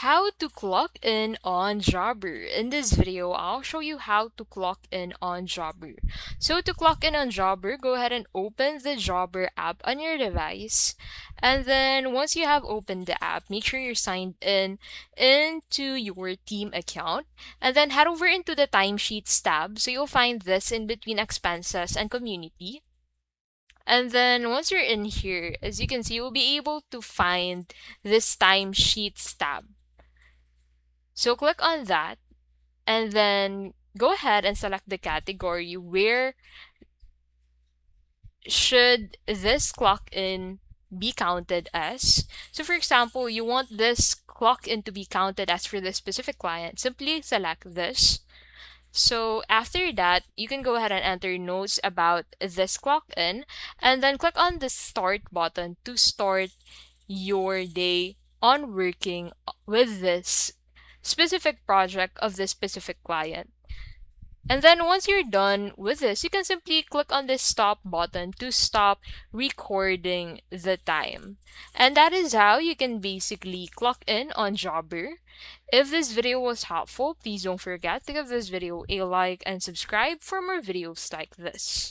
How to clock in on Jobber. In this video, I'll show you how to clock in on Jobber. So to clock in on Jobber, go ahead and open the Jobber app on your device. And then once you have opened the app, make sure you're signed in into your team account. And then head over into the timesheets tab. So you'll find this in between expenses and community. And then once you're in here, as you can see, you'll be able to find this timesheets tab. So click on that and then go ahead and select the category where should this clock in be counted as. So for example, you want this clock in to be counted as for this specific client. Simply select this. So after that, you can go ahead and enter notes about this clock in and then click on the start button to start your day on working with this specific project of this specific client. And then once you're done with this, you can simply click on this stop button to stop recording the time. And that is how you can basically clock in on Jobber. If this video was helpful, please don't forget to give this video a like and subscribe for more videos like this.